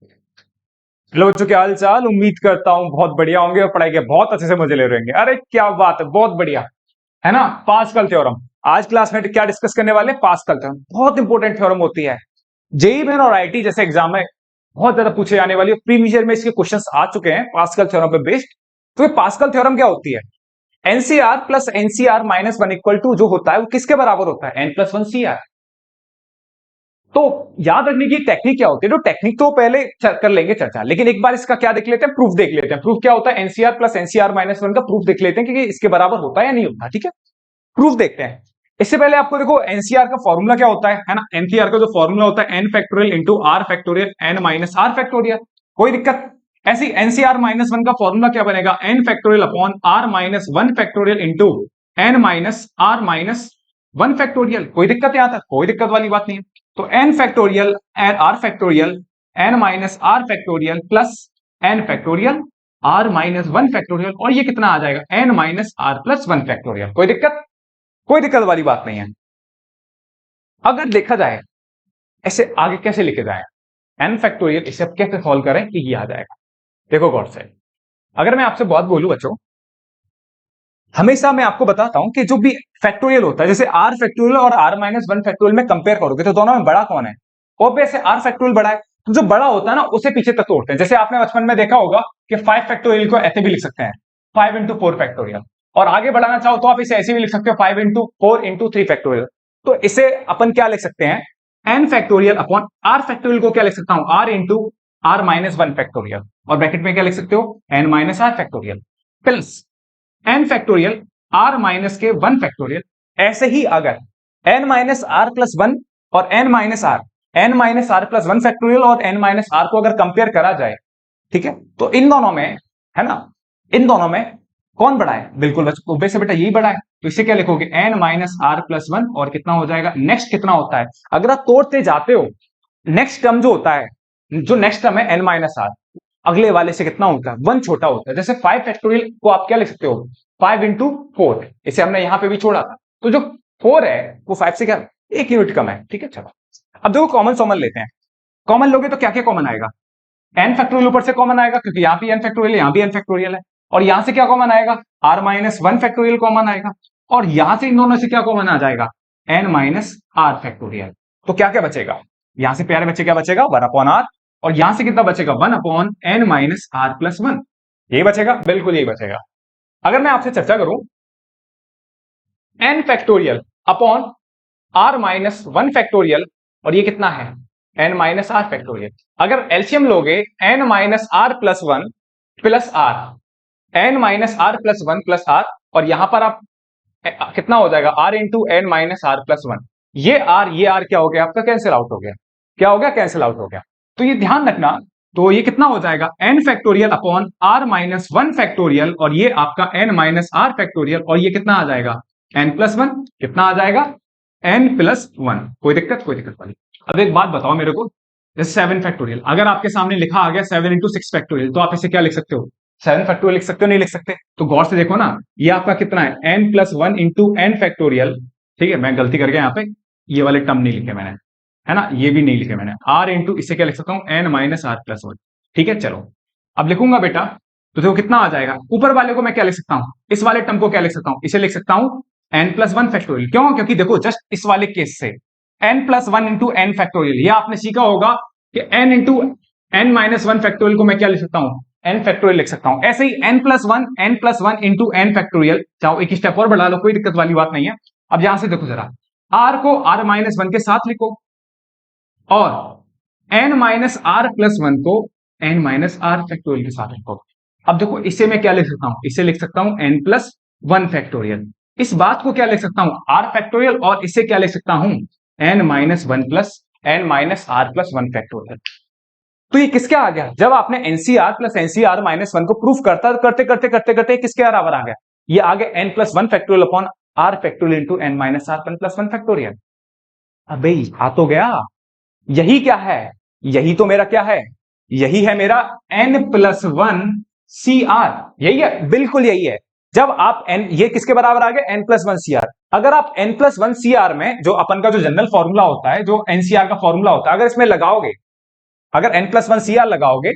Hello बच्चों, क्या हाल चाल। उम्मीद करता हूँ बहुत बढ़िया होंगे और पढ़ाई के बहुत अच्छे से मजे ले रहे होंगे। अरे क्या बात है, बहुत बढ़िया है ना। पास्कल थ्योरम आज क्लास में क्या डिस्कस करने वाले हैं? पास्कल थ्योरम बहुत इंपॉर्टेंट थ्योरम होती है। जेई मेन और आईटी जैसे एग्जाम में बहुत ज्यादा पूछे जाने वाली है। प्रीवियस ईयर में इसके क्वेश्चंस आ चुके हैं पास्कल थ्योरम पे बेस्ड। तो ये पास्कल थ्योरम क्या होती है? NCR plus NCR minus one equal to जो होता है वो किसके बराबर होता है? N plus one C R. तो याद रखने की टेक्निक क्या होती है? तो टेक्निक तो पहले कर लेंगे चर्चा, लेकिन एक बार इसका क्या देख लेते हैं, प्रूफ देख लेते हैं। प्रूफ क्या होता है? NCR plus NCR minus one का प्रूफ देख लेते हैं कि इसके बराबर होता है या नहीं होता। ठीक है, प्रूफ देखते हैं। इससे पहले आपको देखो एनसीआर का फॉर्मूला क्या होता है ना। एनसीआर का जो फॉर्मूला होता है N factorial into R factorial N minus are factorial. कोई दिक्कत? ऐसी एनसीआर माइनस वन का फॉर्मूला क्या बनेगा? N factorial upon R minus one factorial into N minus R minus one factorial. कोई दिक्कत? यहां तक कोई दिक्कत वाली बात नहीं है। तो N factorial N R factorial N minus are factorial plus N factorial are minus one factorial, और ये कितना आ जाएगा? N minus are plus one factorial. कोई दिक्कत? कोई दिक्कत वाली बात नहीं है। अगर देखा जाए ऐसे आगे कैसे लिखे जाए एन फैक्टोरियल, इसे अब कैसे सॉल्व करें कि ये आ जाएगा। देखो गौर से, अगर मैं आपसे बहुत बोलूं बच्चों, हमेशा मैं आपको बताता हूं कि जो भी फैक्टोरियल होता है, जैसे आर फैक्टोरियल और आर माइनस वन फैक्टोरियल में कंपेयर करोगे तो दोनों में बड़ा कौन है? ऑब्वियस है आर फैक्टोरियल बड़ा है। तो जो बड़ा होता है ना उसे पीछे तक तोड़ते हैं। जैसे आपने बचपन में देखा होगा कि फाइव फैक्टोरियल को ऐसे भी लिख सकते हैं, फाइव इंटू फोर फैक्टोरियल। और आगे बढ़ाना चाहो तो आप इसे ऐसे भी लिख सकते हो, five into four into three factorial. तो इसे अपन क्या लिख सकते हैं? N factorial upon are factorial को क्या लिख सकता हूं? R into r minus one factorial. और ब्रैकेट में क्या लिख सकते हो? N minus are factorial plus N factorial are minus के वन फैक्टोरियल। ऐसे ही अगर n minus are plus one और N minus are plus one factorial और एन माइनस आर को अगर कंपेयर करा जाए, ठीक है, तो इन दोनों में, है ना, इन दोनों में कौन बड़ा है? बिल्कुल से बेटा यही बड़ा है। तो इसे क्या लिखोगे? N minus are plus one, और कितना हो जाएगा? नेक्स्ट कितना होता है अगर आप तोड़ते जाते हो? नेक्स्ट टर्म जो होता है, जो नेक्स्ट टर्म है एन माइनस आर, अगले वाले से कितना होता है? वन छोटा होता है। जैसे फाइव फैक्टोरियल को आप क्या लिख सकते हो? Five into four. इसे हमने यहां पे भी छोड़ा था। तो जो फोर है वो फाइव से क्या एक यूनिट कम है। ठीक है, चलो अब देखो कॉमन सॉमन लेते हैं। कॉमन लोगे तो क्या क्या कॉमन आएगा? एन फैक्टोरियल ऊपर से कॉमन आएगा क्योंकि यहां भी एन फैक्टोरियल है, यहां भी एन फैक्टोरियल है। और यहां से क्या कॉमन आएगा? R minus one factorial common आएगा। और यहां से इन दोनों से क्या कॉमन आ जाएगा? N minus are factorial. तो क्या क्या बचेगा? यहां से प्यारे बच्चे क्या बचेगा? One upon R. और यहां से कितना बचेगा? One upon N minus are plus one. यही बचेगा, बिल्कुल यही बचेगा। अगर मैं आपसे चर्चा करूं N factorial upon R minus one factorial, और ये कितना है? N minus are factorial. अगर एलसीएम लोगे N minus are plus R, N minus are plus one plus R, और यहां पर आप कितना हो जाएगा? R into N minus are plus one. ये आर क्या हो गया आपका? कैंसिल आउट हो गया। क्या हो गया? कैंसिल आउट हो गया। तो ये ध्यान रखना। तो ये कितना हो जाएगा? N factorial upon R minus one factorial, और ये आपका एन माइनस आर फैक्टोरियल, और ये कितना आ जाएगा? N plus one. कितना आ जाएगा? N plus one. कोई दिक्कत? कोई दिक्कत वाली? अब एक बात बताओ मेरे को, जैसे सेवन फैक्टोरियल अगर आपके सामने लिखा आ गया सेवन इंटू सिक्स फैक्टोरियल, तो आप इसे क्या लिख सकते हो? सेवन फैक्टोरियल लिख सकते हो? नहीं लिख सकते? तो गौर से देखो ना, ये आपका कितना है? N plus one into N factorial. ठीक है, मैं गलती करके यहाँ पे ये वाले टर्म नहीं लिखे मैंने, है ना, ये भी नहीं लिखे मैंने। आर इंटू इसे क्या लिख सकता हूँ? N minus are plus one. ठीक है, चलो अब लिखूंगा बेटा। तो देखो कितना आ जाएगा। ऊपर वाले को मैं क्या लिख सकता हूँ? इस वाले टर्म को क्या लिख सकता हूँ? इसे लिख सकता हूँ एन प्लस वन फैक्टोरियल। क्यों? क्योंकि देखो जस्ट इस वाले केस से N plus one into N factorial, ये आपने सीखा होगा कि N into N minus one factorial को मैं क्या लिख सकता हूं? एन फैक्टोरियल लिख सकता हूं। ऐसे ही n plus one into N factorial, चाहो एक स्टेप और बढ़ा लो, कोई दिक्कत वाली बात नहीं है। अब यहां से देखो जरा, आर को आर माइनस वन के साथ लिखो, और N minus are plus one को एन माइनस आर फैक्टोरियल के साथ लिखो। अब देखो इसे मैं क्या लिख सकता हूं? इसे लिख सकता हूं एन प्लस वन फैक्टोरियल। इस बात को क्या लिख सकता हूं? R factorial. और इसे क्या लिख सकता हूं? N minus one plus N minus are plus one factorial. तो ये किसके आ गया? जब आपने NCR plus NCR minus one को प्रूफ करते करते किसके बराबर आ गया? ये आ गया N plus one factorial upon are factorial into N minus are plus one factorial. अबे आ तो गया। यही क्या है? यही तो मेरा क्या है? यही है मेरा N plus one C R. यही है, बिल्कुल यही है। जब आप एन, ये किसके बराबर आ गया? N plus one C R. अगर आप N plus one C R में जो अपन का जो जनरल फॉर्मूला होता है, जो एनसीआर का फॉर्मूला होता है, अगर इसमें लगाओगे अगर n plus one C R लगाओगे,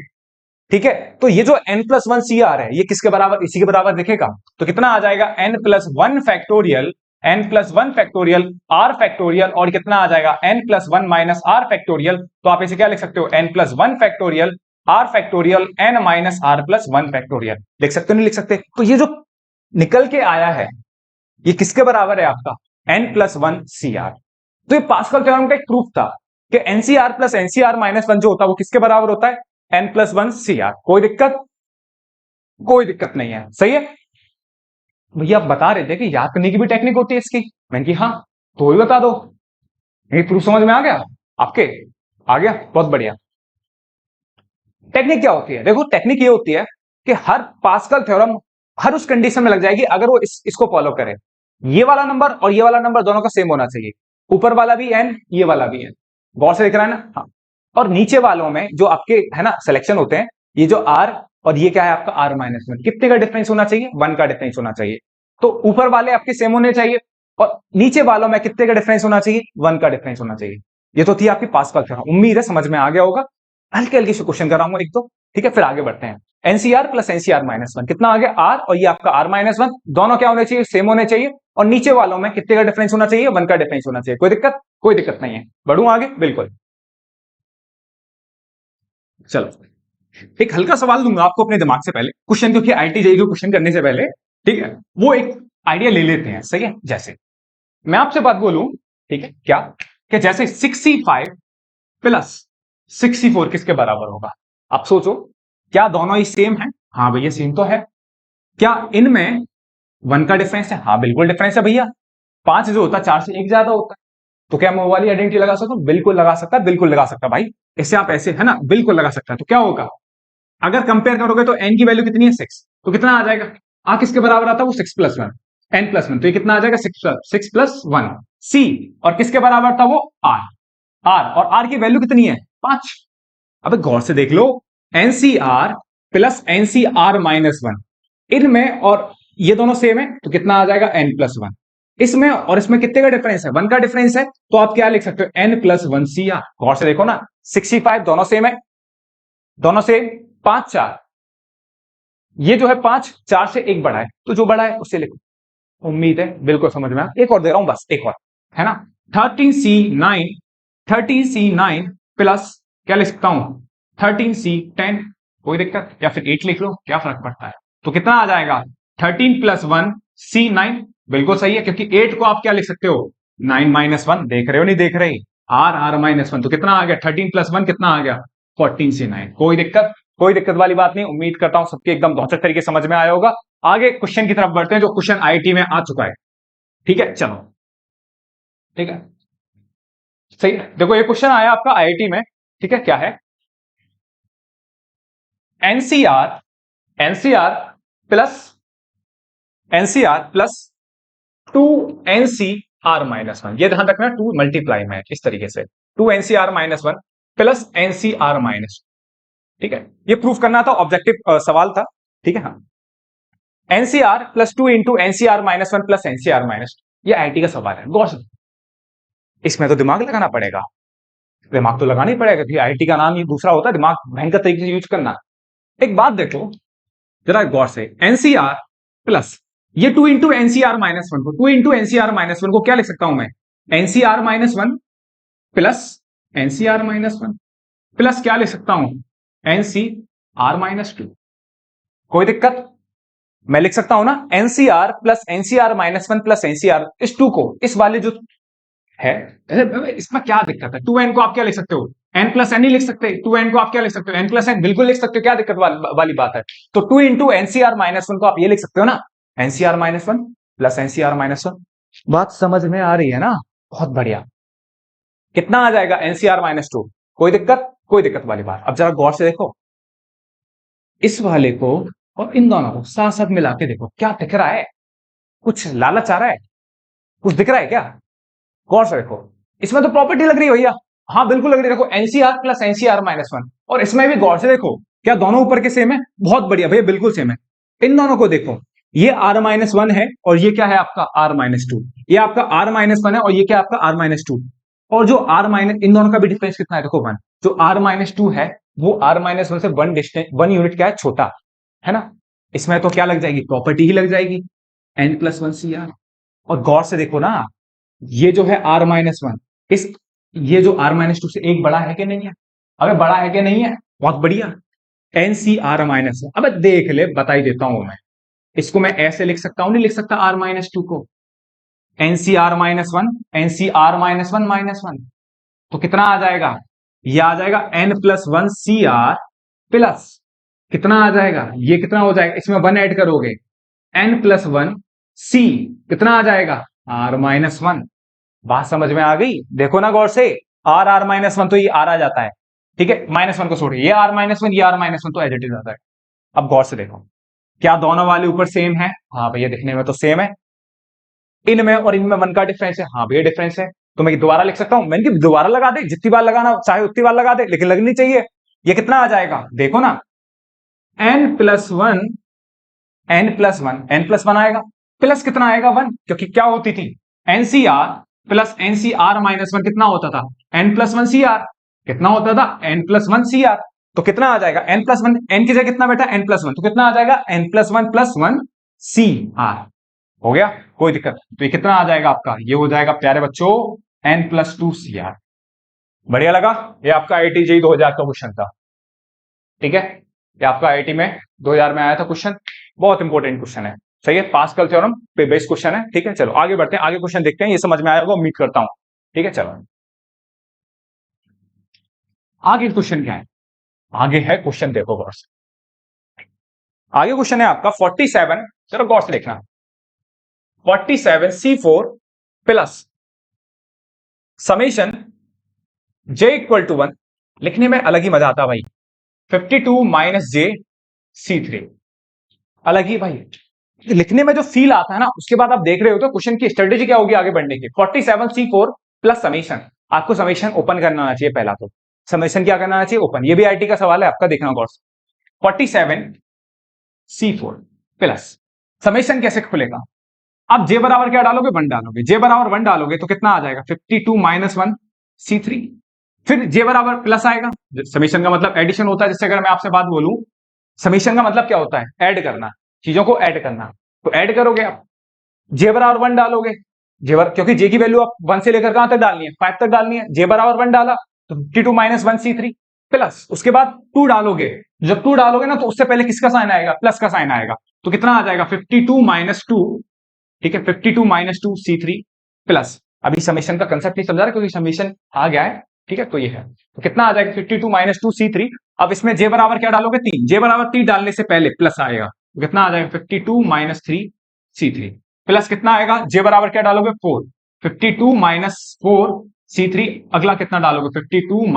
ठीक है, तो ये जो n plus one C R है ये किसके बराबर, इसी के बराबर दिखेगा। तो कितना आ जाएगा, n plus one factorial, n plus one factorial R factorial, और कितना आ जाएगा n plus one minus are factorial. तो आप इसे क्या लिख सकते हो, n plus one factorial R factorial n minus are plus one factorial. लिख सकते हो नहीं लिख सकते। तो ये जो निकल के आया है ये किसके बराबर है, आपका n plus one C R. तो ये पास्कल थ्योरम का एक प्रूफ था कि NCR plus NCR minus one जो होता है वो किसके बराबर होता है, n plus one C R. कोई दिक्कत, कोई दिक्कत नहीं है, सही है। भैया आप बता रहे थे कि याद करने की भी टेक्निक होती है इसकी, मैंने कि हाँ, तो ही बता दो। ये प्रूफ समझ में आ गया आपके, आ गया, बहुत बढ़िया। टेक्निक क्या होती है, देखो टेक्निक ये होती है कि हर पास्कल थ्योरम हर उस कंडीशन में लग जाएगी अगर वो इसको फॉलो करे। ये वाला नंबर और ये वाला नंबर दोनों का सेम होना चाहिए, ऊपर वाला भी n, ये वाला भी n। गौर से दिख रहा है ना, हाँ। और नीचे वालों में जो आपके है ना सिलेक्शन होते हैं, ये जो r और ये क्या है आपका r माइनस वन, कितने का डिफरेंस होना चाहिए, 1 का डिफरेंस होना चाहिए। तो ऊपर वाले आपके सेम होने चाहिए और नीचे वालों में कितने का डिफरेंस होना चाहिए, 1 का डिफरेंस होना चाहिए। ये तो थी आपकी पास्कल थ्योरम, उम्मीद है समझ में आ गया होगा। हल्के हल्के से क्वेश्चन कराऊंगा एक दो, ठीक है, फिर आगे बढ़ते हैं। NCR plus NCR minus one कितना आ गया, आर, और ये आपका आर माइनस वन, दोनों क्या होने चाहिए, सेम होने चाहिए। और नीचे वालों में कितने का डिफरेंस होना चाहिए, 1 का डिफरेंस होना चाहिए। कोई दिक्कत, कोई दिक्कत नहीं है। बढ़ूं आगे, बिल्कुल। चलो एक हल्का सवाल दूंगा आपको अपने दिमाग से पहले क्वेश्चन, क्योंकि आईटी जेईई को क्वेश्चन करने से पहले, ठीक है, वो एक आइडिया ले लेते हैं, सही है। जैसे मैं आपसे बात बोलूं, ठीक है, क्या कि जैसे 65 प्लस 64 किसके बराबर होगा। आप सोचो, क्या दोनों ही सेम है, हाँ भैया सेम तो है। क्या इनमें 1 का डिफरेंस है, हाँ बिल्कुल डिफरेंस है भैया। 5 जो होता है 4 से 1 ज्यादा होता है। तो क्या मैं वो वाली आइडेंटिटी लगा सकता हूं, बिल्कुल लगा सकता है, बिल्कुल लगा सकता है भाई। इससे आप ऐसे है ना, बिल्कुल लगा सकता है। तो क्या होगा, अगर कंपेयर करोगे तो n की वैल्यू कितनी है, 6, तो कितना आ जाएगा, आ किसके बराबर आता है वो 6 plus one, n plus one, तो ये कितना आ जाएगा 6 प्लस वन। c, और किसके बराबर था वो r, और r की वैल्यू कितनी है 5। अब गौर से देख लो, nCr plus NCR minus one, इनमें और ये दोनों सेम है तो कितना आ जाएगा n प्लस वन। इसमें और इसमें कितने का डिफरेंस है, 1 का डिफरेंस है, तो आप क्या लिख सकते हो, n plus one C r. गौर से देखो ना, 65 दोनों सेम है, दोनों सेम, 5 4, ये जो है 5 4 से 1 बड़ा है, तो जो बड़ा है उससे लिखो। उम्मीद है बिल्कुल समझ में आ। एक और दे रहा हूं बस, एक और है ना, 13C9, 13C9 प्लस क्या लिख सकता हूं, 13C10। कोई दिक्कत, या फिर 8 लिख लो, क्या फर्क पड़ता है। तो कितना आ जाएगा, 13 प्लस वन C9, बिल्कुल सही है, क्योंकि 8 को आप क्या लिख सकते हो, 9 माइनस वन। देख रहे हो नहीं देख रहे, R माइनस वन, तो कितना आ गया 13 प्लस वन, कितना आ गया 14C9। कोई दिक्कत, कोई दिक्कत वाली बात नहीं। उम्मीद करता हूं सबके एकदम रोचक तरीके समझ में आया होगा। आगे क्वेश्चन की तरफ बढ़ते हैं, जो क्वेश्चन आईटी में आ चुका है, ठीक है, चलो, ठीक है, सही है। देखो ये क्वेश्चन आया आपका आईआईटी में, ठीक है, क्या है, NCR, NCR plus NCR plus 2NCR minus one, ये ध्यान रखना 2 मल्टीप्लाई में इस तरीके से 2NCR minus one plus NCR minus, ठीक है, ये प्रूफ करना था, ऑब्जेक्टिव सवाल था, ठीक है। हाँ, NCR plus 2 into NCR minus one plus NCR minus, ये आईटी का सवाल है। गौर से, इसमें तो दिमाग लगाना पड़ेगा, दिमाग तो लगाना ही पड़ेगा, क्योंकि आईटी का नाम ये दूसरा होता है, दिमाग भयंकर तरीके से यूज करना। एक बात देखो जरा गौर से, एनसीआर प्लस ये 2 इंटू एनसीआर माइनस वन को, 2 इंटू एनसीआर माइनस वन को क्या लिख सकता हूं मैं, NCR minus one plus NCR minus one plus क्या लिख सकता हूं, एनसीआर माइनस टू। कोई दिक्कत, मैं लिख सकता हूं ना, NCR plus NCR minus one plus NCR, इस 2 को इस वाले जो है, इसमें क्या दिक्कत है, 2n को आप क्या लिख सकते हो, n प्लस एन ही लिख सकते हैं, 2n को आप क्या लिख सकते हो, n प्लस एन, बिल्कुल लिख सकते हो, क्या दिक्कत वाली बात है। तो 2 इंटू एनसीआर माइनस वन को आप ये लिख सकते हो ना, NCR minus one plus NCR minus one. बात समझ में आ रही है ना, बहुत बढ़िया। कितना आ जाएगा, एनसीआर माइनस टू। कोई दिक्कत, कोई दिक्कत वाली बात। अब जरा गौर से देखो, इस वाले को और इन दोनों को साथ साथ मिला के देखो, क्या दिख रहा है, कुछ लालच आ रहा है, कुछ दिख रहा है क्या, गौर से देखो। इसमें तो प्रॉपर्टी लग रही है भैया, हाँ बिल्कुल लग रही है। देखो NCR plus NCR minus one, और इसमें भी गौर से देखो, क्या दोनों ऊपर के सेम है, बहुत बढ़िया भैया, बिल्कुल सेम है। इन दोनों को देखो, ये आर माइनस वन है और ये क्या है आपका आर माइनस टू, ये आपका आर माइनस वन है और ये क्या आपका आर माइनस टू। और जो आर माइनस, इन दोनों का भी डिफरेंस कितना है, देखो 1। जो r-2 है वो r-1 से 1 यूनिट क्या है, छोटा है ना। इसमें तो क्या लग जाएगी, प्रॉपर्टी ही लग जाएगी, n+1 CR। और गौर से देखो ना, ये जो है r-1 इस ये जो r-2 से एक बड़ा है कि नहीं है, अबे बड़ा है कि नहीं है, बहुत बढ़िया, NCr-, अब देख ले, बता ही देता हूं मैं, इसको मैं ऐसे लिख सकता हूं, नहीं लिख सकता r-2 को, NCr-1 NCr-1 तो कितना आ जाएगा, ये आ जाएगा n+1 CR प्लस कितना आ जाएगा, ये कितना हो जाएगा, इसमें 1 ऐड करोगे, n+1 C कितना आ जाएगा, r-1। बात समझ में आ गई, देखो ना गौर से, r-1 तो ये r आ जाता है, ठीक है, -1 को छोड़िए, ये r-1 ये r-1 तो एज इट इज आता है। अब गौर से देखो, क्या दोनों वाले ऊपर सेम है, हाँ भैया दिखने में तो सेम है, इनमें और इनमें 1 का डिफरेंस है, हाँ भैया डिफरेंस है, तो मैं दोबारा लिख सकता हूं, मैंने दोबारा लगा दे, जितनी बार लगाना चाहे उतनी बार लगा दे, लेकिन लगनी चाहिए। ये कितना आ जाएगा, देखो ना, n+1 n+1 आएगा, प्लस कितना आएगा 1, क्योंकि क्या होती थी, NCR प्लस NCr-1 कितना होता था, n+1 CR, कितना होता था, n+1 CR, तो कितना आ जाएगा, n+1, n की जगह कितना बैठा, n+1, तो कितना आ जाएगा, n+1+1 CR, हो गया, कोई दिक्कत, तो ये कितना आ जाएगा आपका, ये हो जाएगा प्यारे बच्चों n+2 CR। बढ़िया लगा, ये आपका IIT JEE 2000 का क्वेश्चन था, ठीक है, ये आपका IIT में 2000 में आया था क्वेश्चन, बहुत इंपॉर्टेंट क्वेश्चन है, सही है, पास्कल थ्योरम पे बेस्ड क्वेश्चन है, ठीक है। चलो आगे बढ़ते हैं, आगे क्वेश्चन देखते हैं, ये समझ में आया होगा उम्मीद करता हूं, ठीक है। चलो आगे क्वेश्चन क्या है, आगे है क्वेश्चन, देखो गौर से, आगे क्वेश्चन है आपका 47, चलो गौर से देखना, 47C4 प्लस समेशन j=1, लिखने में अलग ही मजा आता भाई, 52 - j C3, अलग ही भाई, लिखने में जो फील आता है ना, उसके बाद आप देख रहे हो तो क्वेश्चन की स्ट्रेटेजी क्या होगी आगे बढ़ने की, 47C4 प्लस समेशन, आपको समेशन ओपन करना आना चाहिए, पहला तो समेशन क्या करना आना चाहिए, ओपन, ये भी IIT का सवाल है आपका, देखना गौर से, 47C4 प्लस समेशन कैसे खुलेगा, आप जे बराबर क्या डालोगे, 1 डालोगे, जे बराबर 1 डालोगे तो कितना आ जाएगा, 52 - 1 C3, फिर जे बराबर प्लस आएगा, समेशन का मतलब एडिशन होता है, जैसे अगर मैं आपसे बात बोलूं, समेशन का मतलब क्या होता है, ऐड करना, चीजों को ऐड करना, तो ऐड करोगे आप, जे बराबर 1 डालोगे, क्योंकि जे की वैल्यू आप 1 से लेकर कहां तक डालनी है, 5 तक डालनी है, जे बराबर 1 डाला तो 52 - 1 C3 प्लस, उसके बाद 2 डालोगे, जब 2 डालोगे ना तो उससे पहले किसका साइन आएगा, प्लस का साइन आएगा, तो कितना आ जाएगा, 52 - 2, ठीक है, 52 - 2 C3 प्लस, अभी समेशन का कंसेप्ट नहीं समझा रहा क्योंकि समेशन आ गया है, ठीक है, तो ये है, तो कितना आ जाएगा, 52 - 2 C3, अब इसमें जे बराबर क्या डालोगे, 3, जे बराबर 3 डालने से पहले प्लस आएगा, तो कितना आ जाएगा, 52 - 3 C3 प्लस कितना आएगा, जे बराबर क्या डालोगे, 4, 52 - 4 C3, अगला कितना डालोगे, 52 -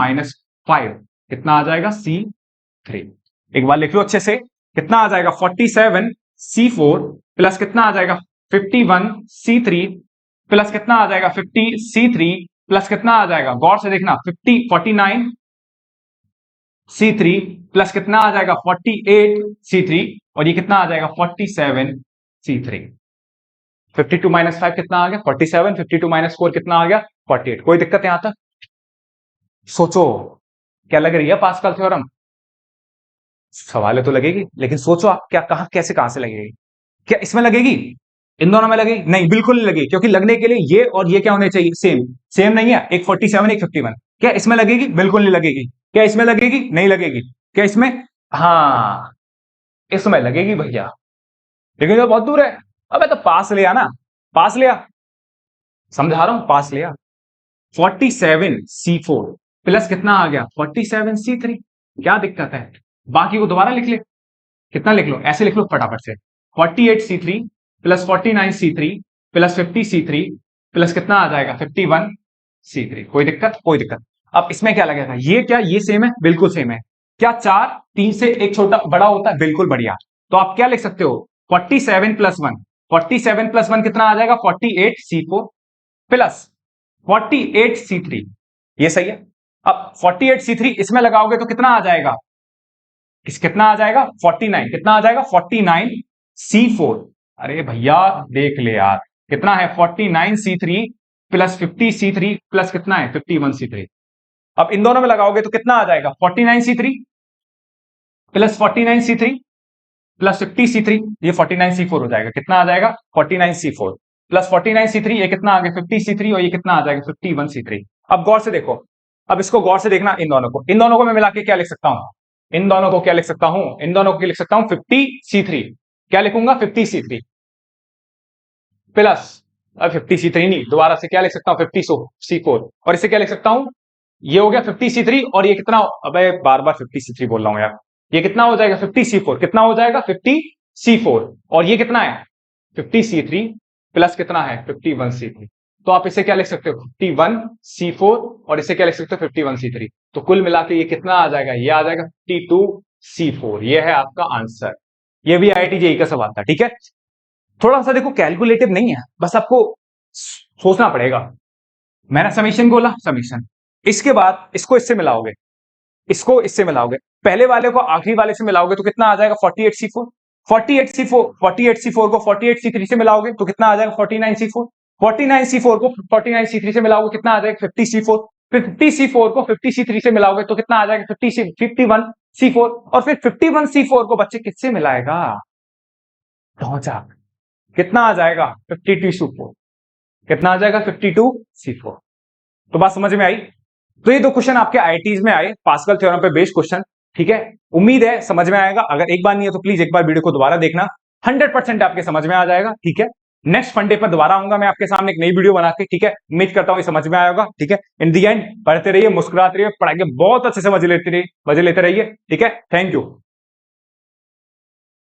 5, कितना आ जाएगा, C3, एक बार लिख लो अच्छे से, कितना आ जाएगा, 47C4 प्लस कितना आ जाएगा, 51C3 प्लस कितना आ जाएगा, 50C3 प्लस कितना आ जाएगा, गौर से देखना, 49C3 प्लस कितना आ जाएगा, 48C3, और ये कितना आ जाएगा, 47C3, 52 - 5 कितना आ गया, 47, 52 - 4 कितना आ गया, 48, कोई दिक्कत यहां तक, सोचो क्या लग रही है पास्कल थ्योरम, सवाल तो लगेगी, लेकिन सोचो आप क्या, कहां से लगेगी, क्या इसमें लगेगी, इन दोनों में लगेगी, नहीं बिल्कुल नहीं लगेगी, क्योंकि लगने के लिए ये और ये क्या होने चाहिए, सेम, सेम नहीं है, एक 47 एक 51, क्या इसमें लगेगी, बिल्कुल नहीं लगेगी, क्या इसमें लगेगी, नहीं लगेगी, क्या इसमें, हाँ इसमें लगेगी भैया, लेकिन ये बहुत दूर है, अबे तो पास लिया ना, पास लिया, समझा रहा हूं, पास लिया, 47C4 प्लस कितना आ गया, 47C3, क्या दिक्कत है, बाकी को दोबारा लिख ले, कितना लिख लो, ऐसे लिख लो फटाफट से, 48C3 plus 49C3 plus 50C3 plus कितना आ जाएगा, 51C3, कोई दिक्कत, कोई दिक्कत। अब इसमें क्या लगेगा, ये क्या, ये सेम है, बिल्कुल सेम है, क्या 4 3 से एक छोटा बड़ा होता है, बिल्कुल बढ़िया, तो आप क्या लिख सकते हो, 47 + 1, 47 + 1 कितना आ जाएगा, 48C4 प्लस 48C3, ये सही है, अब 48C3 इसमें लगाओगे तो कितना आ जाएगा, कितना आ जाएगा, 49, कितना आ जाएगा, 49C4, अरे भैया देख ले यार, कितना है, 49C3 प्लस 50C3 प्लस कितना है, 51C3, अब इन दोनों में लगाओगे तो कितना आ जाएगा 49C3 plus 49C3 plus 50C3, ये 49C4 हो जाएगा। कितना आ जाएगा 49C4 प्लस 49C3, ये कितना आ गया 50C3 और ये कितना आ जाएगा 51C3। अब गौर से देखो, अब इसको गौर से देखना, इन दोनों को मैं मिला के क्या लिख सकता हूं, इन दोनों को क्या लिख सकता हूं, इन दोनों को लिख सकता हूं 50C3। क्या लिखूंगा 50C3 प्लस, अब 50C3 नहीं, दोबारा से क्या लिख सकता हूं 50C4, और इसे क्या लिख सकता हूं, ये हो गया 50C3 और ये कितना, अबे बार बार 50C3 बोल रहा हूं यार, ये कितना हो जाएगा 50C4, कितना हो जाएगा 50C4, और ये कितना है 50C3 प्लस कितना है 51C3। तो आप इसे क्या लिख सकते हो 51C4 और इसे क्या लिख सकते हो 51C3। तो कुल मिला के ये कितना आ जाएगा, ये आ जाएगा 52C4। ये है आपका आंसर। ये भी IIT JEE का सवाल था, ठीक है। थोड़ा सा देखो कैलकुलेटिव नहीं है, बस आपको सोचना पड़ेगा। मैंने समीशन बोला, समीशन, इसके बाद इसको इससे मिलाओगे, इसको इससे मिलाओगे, पहले वाले को आखिरी वाले से मिलाओगे तो कितना आ जाएगा 48C4, 48C4 को 48C3 से मिलाओगे तो कितना आ जाएगा 49C4, 49C4 को 49C3 से मिलाओगे कितना आ जाएगा 50C4, फिर 50C4 को 50C3 से मिलाओगे तो कितना आ जाएगा 51C4, और फिर 51C4 को बच्चे किससे मिलाएगा, ढौंचा, कितना आ जाएगा 52C4, कितना आ जाएगा 52C4। तो बात समझ में आई। तो ये दो क्वेश्चन आपके आईआईटीज में आए, पास्कल थ्योरम पे बेस्ड क्वेश्चन, ठीक है। उम्मीद है समझ में आएगा, अगर एक बार नहीं है तो प्लीज एक बार वीडियो को दोबारा देखना, 100% आपके समझ में आ जाएगा, ठीक है। नेक्स्ट फंडे पर दोबारा आऊंगा मैं आपके सामने एक नई वीडियो बना के, ठीक है। उम्मीद करता हूं ये समझ में आएगा, ठीक है। इन दी एंड पढ़ते रहिए, मुस्कुराते रहिए, पढ़ाई के बहुत अच्छे से मजे लेते रहिए, ठीक है। Thank you.